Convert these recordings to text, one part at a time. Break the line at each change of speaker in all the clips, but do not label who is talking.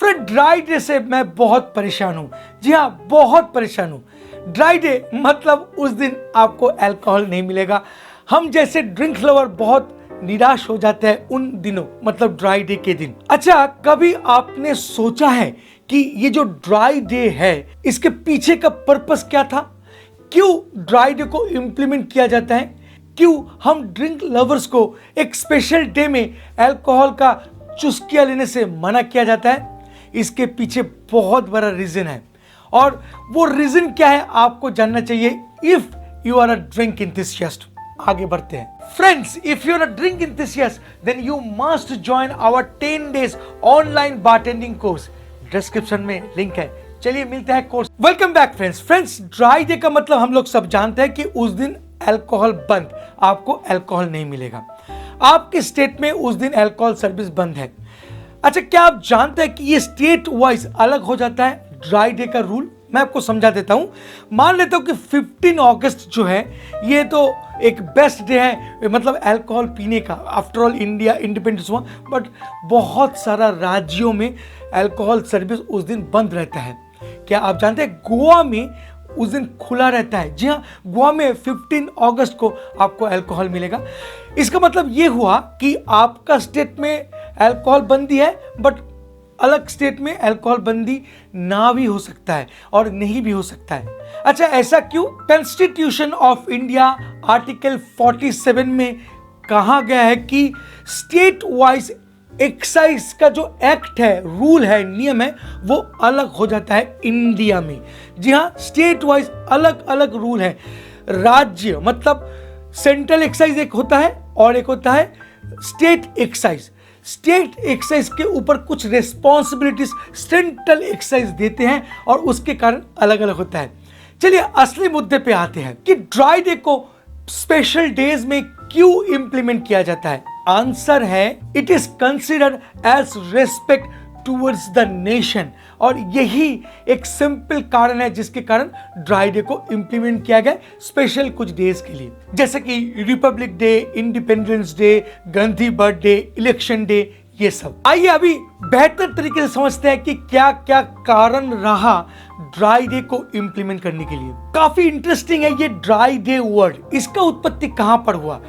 Friend, dry day से मैं बहुत परेशान हूँ। जी हाँ, बहुत परेशान हूँ। ड्राई डे मतलब उस दिन आपको अल्कोहल नहीं मिलेगा। हम जैसे ड्रिंक लवर बहुत निराश हो जाते हैं उन दिनों, मतलब ड्राई डे के दिन। अच्छा, कभी आपने सोचा है कि ये जो ड्राई डे है इसके पीछे का पर्पस क्या था? क्यों ड्राई डे को इम्प्लीमेंट किया जाता है? क्यों हम ड्रिंक लवर्स को एक स्पेशल डे में अल्कोहल का चुस्किया लेने से मना किया जाता है? इसके पीछे बहुत बड़ा रीजन है, और वो रीजन क्या है आपको जानना चाहिए if you are a drink enthusiast. आगे बढ़ते हैं। Friends, if you are a drink enthusiast then you must join our 10 days online bartending course. Description में लिंक है, चलिए मिलते हैं course. Welcome back friends, dry day का मतलब हम लोग सब जानते हैं कि उस दिन अल्कोहल बंद, आपको अल्कोहल नहीं मिलेगा। आपके स्टेट में उस दिन अल्कोहल सर्विस बंद है। अच्छा, क्या आप जानते हैं कि ये स्टेट वाइज अलग हो जाता है ड्राई डे का रूल? मैं आपको समझा देता हूं। मान लेता हूं कि 15 अगस्त जो है ये तो एक बेस्ट डे है, मतलब अल्कोहल पीने का। आफ्टर ऑल इंडिया इंडिपेंडेंस हुआ, बट बहुत सारा राज्यों में अल्कोहल सर्विस उस दिन बंद रहता है। क्या आप जानते हैं गोवा में उस दिन खुला रहता है? जी हाँ, गोवा में 15 अगस्त को आपको अल्कोहल मिलेगा। इसका मतलब ये हुआ कि आपका स्टेट में अल्कोहल बंदी है, बट अलग स्टेट में अल्कोहल बंदी ना भी हो सकता है और नहीं भी हो सकता है। अच्छा, ऐसा क्यों? कॉन्स्टिट्यूशन ऑफ इंडिया आर्टिकल 47 में कहा गया है कि स्टेट वाइज एक्साइज का जो एक्ट है, रूल है, नियम है, वो अलग हो जाता है इंडिया में। जी हाँ, स्टेट वाइज अलग अलग रूल है। राज्य मतलब सेंट्रल एक्साइज एक होता है और एक होता है स्टेट एक्साइज। स्टेट एक्साइज के ऊपर कुछ रेस्पॉन्सिबिलिटीज सेंट्रल एक्साइज देते हैं और उसके कारण अलग अलग होता है। चलिए असली मुद्दे पे आते हैं कि ड्राई डे को स्पेशल डेज में क्यों इंप्लीमेंट किया जाता है। आंसर है, it is considered as respect towards the nation, और यही एक सिंपल कारण है जिसके कारण ड्राई डे को इंप्लीमेंट किया गया स्पेशल कुछ डेज के लिए, जैसे कि Republic day, independence day, Gandhi birthday, election day, ये सब। आइए अभी बेहतर तरीके से समझते हैं कि क्या क्या कारण रहा ड्राई डे को इंप्लीमेंट करने के लिए। काफी इंटरेस्टिंग है ये ड्राई डे वर्ड। इसका उत्पत्ति कहां पर हुआ?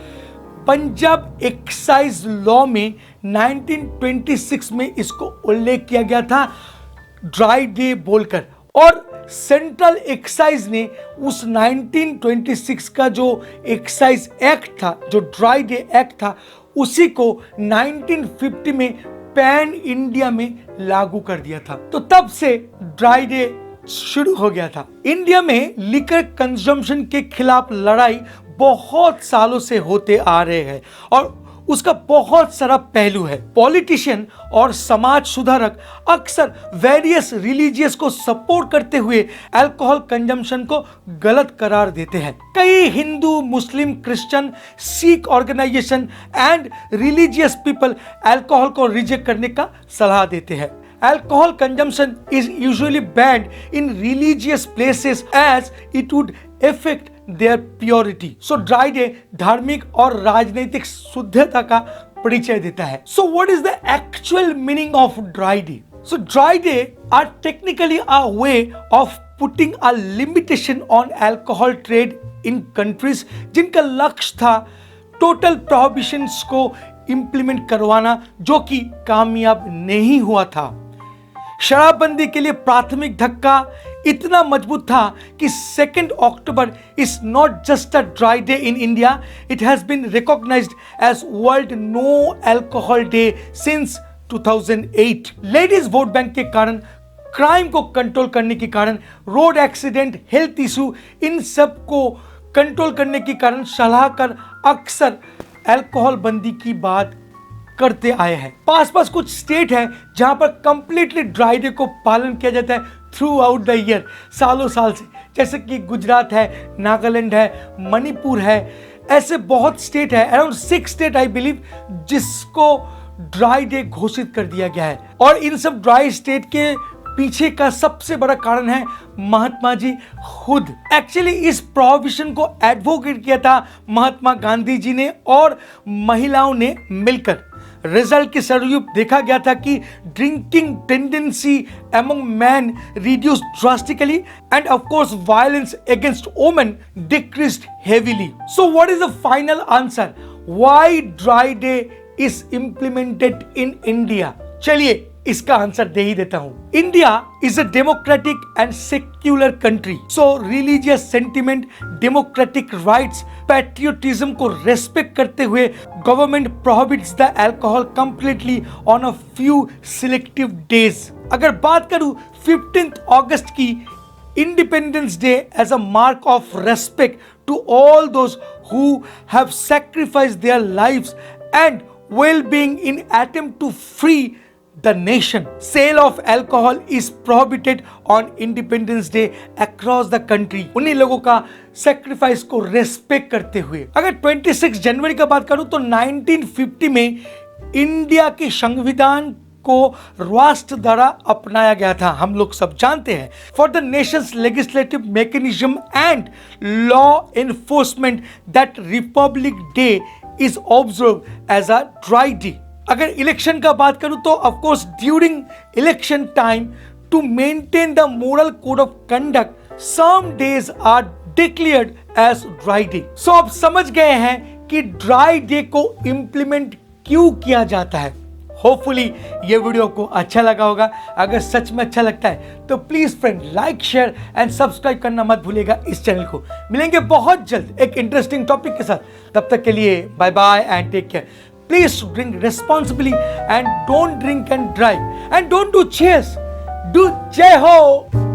पंजाब एक्साइज लॉ में 1926 में इसको उल्लेख किया गया था ड्राई डे बोलकर, और सेंट्रल एक्साइज ने उस 1926 का जो एक्साइज एक्ट था, जो ड्राई डे एक्ट था, उसी को 1950 में पैन इंडिया में लागू कर दिया था। तो तब से ड्राई डे शुरू हो गया था। इंडिया में लिकर कंजम्पशन के खिलाफ लड़ाई बहुत सालों से होते आ रहे हैं और उसका बहुत सारा पहलू है। पॉलिटिशियन और समाज सुधारक अक्सर वेरियस रिलीजियस को सपोर्ट करते हुए अल्कोहल कंजम्पशन को गलत करार देते हैं। कई Hindu, Muslim, Christian, Sikh organisation and religious people alcohol को रिजेक्ट करने का सलाह देते हैं। Alcohol consumption is usually banned in religious places as it would affect their purity. So dry day धार्मिक और राजनीतिक शुद्धता का परिचय देता है। So what is the actual meaning of dry day? So dry day are technically a way of putting a limitation on alcohol trade in countries जिनका लक्ष्य था टोटल प्रोहिबिशंस को इंप्लीमेंट करवाना, जो कि कामयाब नहीं हुआ था। शराबबंदी के लिए प्राथमिक धक्का इतना मजबूत था कि 2 October is not just a dry day in India, it has been recognised as world no alcohol day since 2008। Ladies vote bank के कारण, क्राइम को कंट्रोल करने के कारण, रोड एक्सीडेंट, हेल्थ इशू, इन सब को कंट्रोल करने के कारण सलाहकार अक्सर अल्कोहल बंदी की बात करते आए हैं। पास कुछ स्टेट है जहां पर कंप्लीटली ड्राई डे को पालन किया जाता है थ्रू आउट द ईयर, सालों साल से, जैसे कि गुजरात है, नागालैंड है, मणिपुर है। ऐसे बहुत स्टेट है, अराउंड 6 स्टेट आई बिलीव, जिसको ड्राई डे घोषित कर दिया गया है। और इन सब ड्राई स्टेट के पीछे का सबसे बड़ा कारण है महात्मा जी खुद। एक्चुअली इस प्रोहिबिशन को एडवोकेट किया था महात्मा गांधी जी ने और महिलाओं ने मिलकर। रिजल्ट के स्वरूप देखा गया था कि drinking tendency among men reduced drastically and of course violence against women decreased heavily. So what is the final answer? Why dry day is implemented in India? चलिए इसका आंसर दे ही देता हूं. India is a democratic and secular country, so religious sentiment, democratic rights, patriotism को respect करते हुए government prohibits the alcohol completely on a few selective days. अगर बात करूं 15 अगस्त की independence day as a mark of respect to all those who have sacrificed their lives and well-being in attempt to free the nation. Sale of alcohol is prohibited on Independence Day across the country. उन्हीं लोगों का sacrifice को respect करते हुए. अगर 26 जनवरी का बात करूं तो 1950 में इंडिया के संविधान को राष्ट्र द्वारा अपनाया गया था. हम लोग सब जानते हैं. For the Nations legislative mechanism and law enforcement that Republic day is observed as a dry day. अगर इलेक्शन का बात करूं तो of course during election time to maintain the moral code of conduct some days are declared as dry day. So आप समझ गए हैं कि dry day को implement क्यों किया जाता है. होपफुली ये वीडियो आपको अच्छा लगा होगा. अगर सच में अच्छा लगता है तो please friend like, share and subscribe करना मत भूलिएगा इस चैनल को. मिलेंगे बहुत जल्द एक इंटरेस्टिंग टॉपिक के साथ. तब तक के लिए bye bye and take care. Please drink responsibly and don't drink and drive and don't do cheers. Do जय हो.